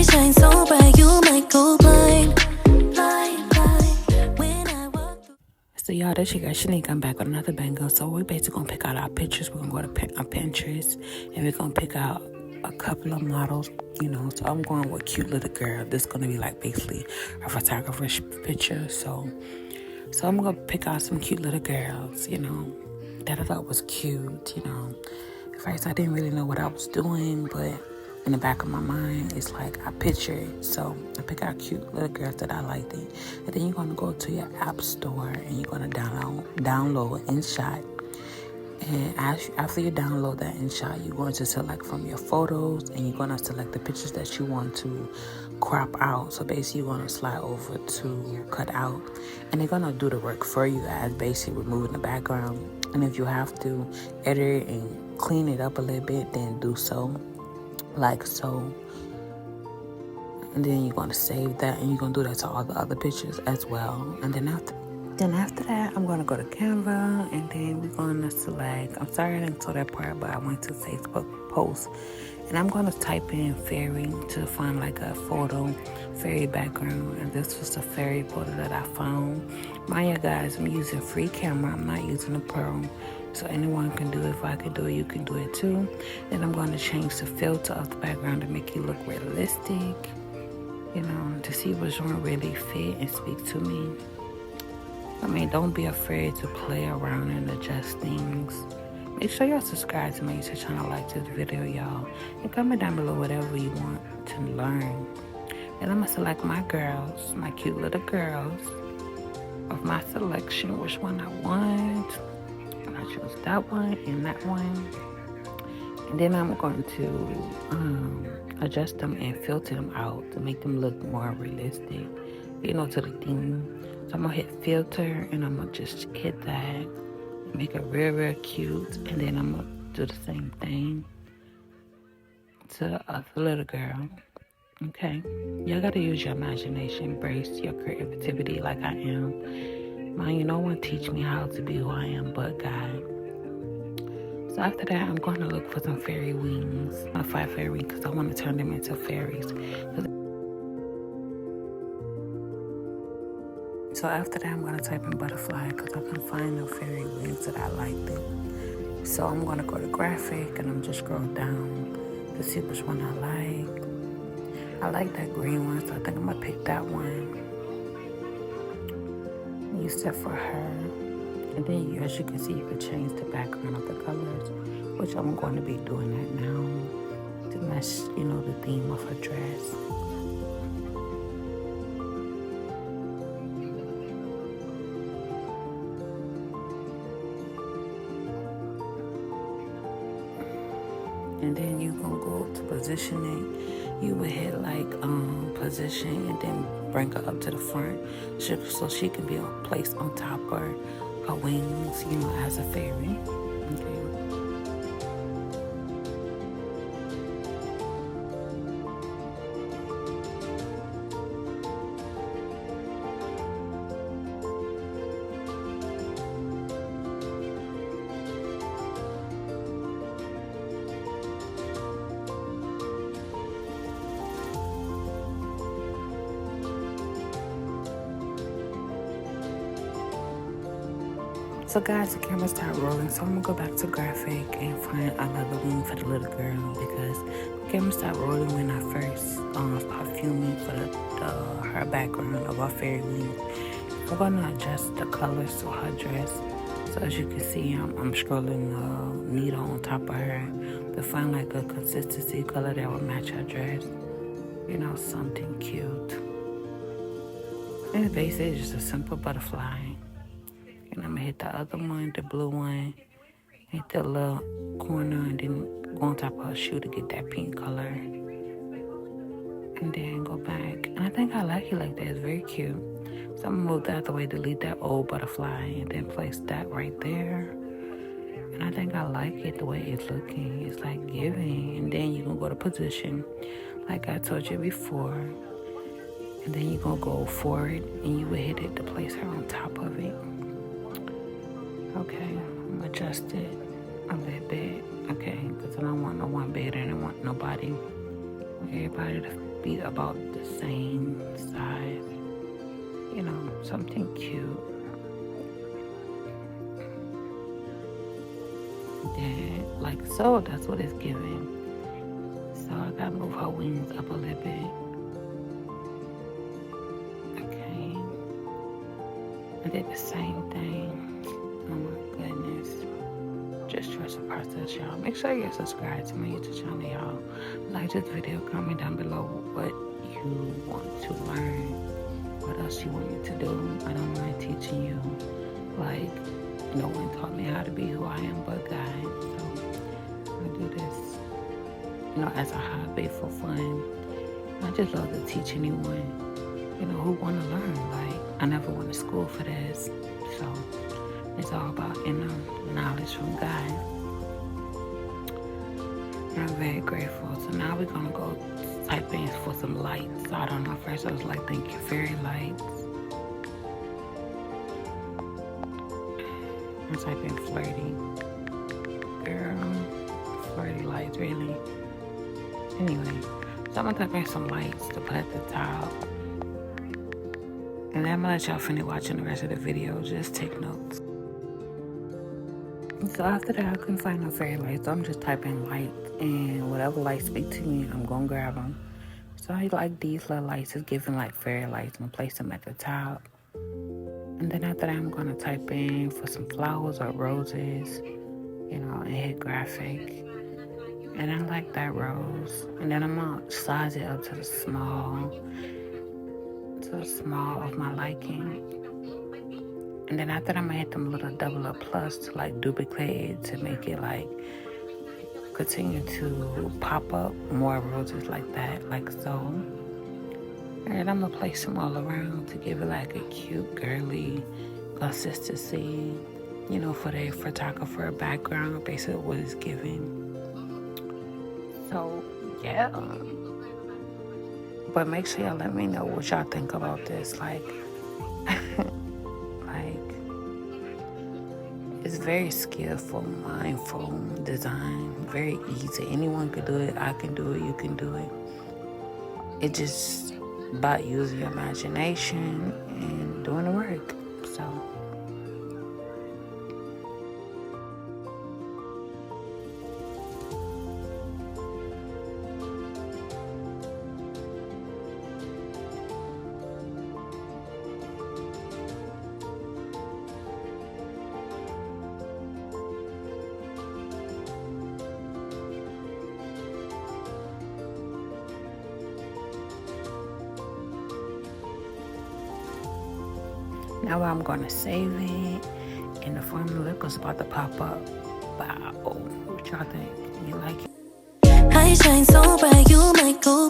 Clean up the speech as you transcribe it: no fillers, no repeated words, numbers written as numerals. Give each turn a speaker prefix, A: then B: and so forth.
A: shine so bright, you might go blind. When I walk through.
B: So y'all, this your girl Shaneika. I'm back with another banger. So we're basically gonna pick out our pictures. We're gonna go to our Pinterest, and we're gonna pick out a couple of models. So I'm going with cute little girl. This is gonna be like basically a photographer's picture. So I'm gonna pick out some cute little girls. That I thought was cute. At first I didn't really know what I was doing, but in the back of my mind, it's like I picture it. So I pick out cute little girls that I liked it. And then you're going to go to your app store and you're going to download Inshot. And after you download that Inshot, you're going to select from your photos and you're going to select the pictures that you want to crop out. So basically you're going to slide over to cut out. And they're going to do the work for you as basically removing the background. And if you have to edit and clean it up a little bit, then do so. Like so. And then you're going to save that and you're going to do that to all the other pictures as well. And then after that, I'm going to go to Canva and then we're going to select, I'm sorry I didn't show that part, but I went to Facebook post and I'm going to type in fairy to find like a photo, fairy background. And this was the fairy photo that I found. Mind you guys, I'm using free camera. I'm not using a pro. So anyone can do it. If I can do it, you can do it too. Then I'm going to change the filter of the background to make it look realistic, to see which one really fit and speak to me. Don't be afraid to play around and adjust things. Make sure y'all subscribe to my YouTube channel, like this video, y'all. And comment down below whatever you want to learn. And I'm going to select my girls, my cute little girls of my selection, which one I want. And I choose that one and that one. And then I'm going to adjust them and filter them out to make them look more realistic, to the theme. So I'm going to hit filter and I'm going to just hit that, make it real cute. And then I'm going to do the same thing to the other little girl. Okay. Y'all got to use your imagination, embrace your creativity like I am. Mind, no one teach me how to be who I am but God. So after that, I'm going to look for some fairy wings. I'm going to find fairy wings because I want to turn them into fairies. So after that, I'm going to type in butterfly because I can find no fairy wings that I like them. So I'm going to go to graphic and I'm just scroll down to see which one I like. I like that green one, so I think I'm going to pick that one. Use that for her. And then as you can see, you can change the background of the colors, which I'm going to be doing that now to match, the theme of her dress. And then you gonna go to positioning. You would hit like position and then bring her up to the front so she can be placed on top of her wings, as a fairy. Okay. So guys, the camera started rolling, so I'm gonna go back to graphic and find another wing for the little girl because the camera started rolling when I first started filming for her background of our fairy wing. I'm gonna adjust the colors to her dress. So as you can see, I'm scrolling the needle on top of her to find like a consistency color that will match her dress. Something cute. And basically it's just a simple butterfly. And I'm gonna hit the other one, the blue one, hit the little corner, and then go on top of her shoe to get that pink color. And then go back. And I think I like it like that. It's very cute. So I'm gonna move that out the way, delete that old butterfly, and then place that right there. And I think I like it the way it's looking. It's like giving. And then you can go to position, like I told you before. And then you're gonna go forward, and you will hit it to place her on top of it. Okay, I'm gonna adjust it a little bit. Okay, because I don't want no one bed and I don't want nobody. Everybody to be about the same size. You know, something cute. Then, like so, that's what it's giving. So I gotta move her wings up a little bit. Okay. I did the same thing. Oh my goodness. Just trust the process, y'all. Make sure you're subscribed to my YouTube channel, y'all. Like this video, comment down below what you want to learn. What else you want me to do. I don't mind teaching you. Like, no one taught me how to be who I am but God. So I do this, you know, as a hobby for fun. I just love to teach anyone, you know, who want to learn. Like, I never went to school for this. So it's all about, you know, knowledge from God. And I'm very grateful. So now we're going to go type in for some lights. So I don't know, first I was like thinking fairy lights. I'm typing flirty. Girl, flirty lights, really. Anyway, so I'm going to type in some lights to put at the top. And then I'm going to let y'all finish watching the rest of the video. Just take notes. So after that, I couldn't find no fairy lights. So I'm just typing lights, and whatever lights speak to me, I'm going to grab them. So I like these little lights. It's giving like fairy lights. I'm going to place them at the top. And then after that, I'm going to type in for some flowers or roses, you know, and hit graphic. And I like that rose. And then I'm going to size it up to the small of my liking. And then after that, I'm going to hit them little double up plus to like duplicate it to make it like continue to pop up more roses like that, like so. And I'm going to place them all around to give it like a cute, girly consistency, you know, for the photographer background, basically what it's giving. So, yeah. But make sure y'all let me know what y'all think about this. Like, it's very skillful, mindful design, very easy. Anyone could do it. I can do it. You can do it. It's just about using your imagination and doing the work. So. Now I'm gonna save it, and the formula is about to pop up. Wow, what y'all think? You like it?
A: I shine so bright, you might go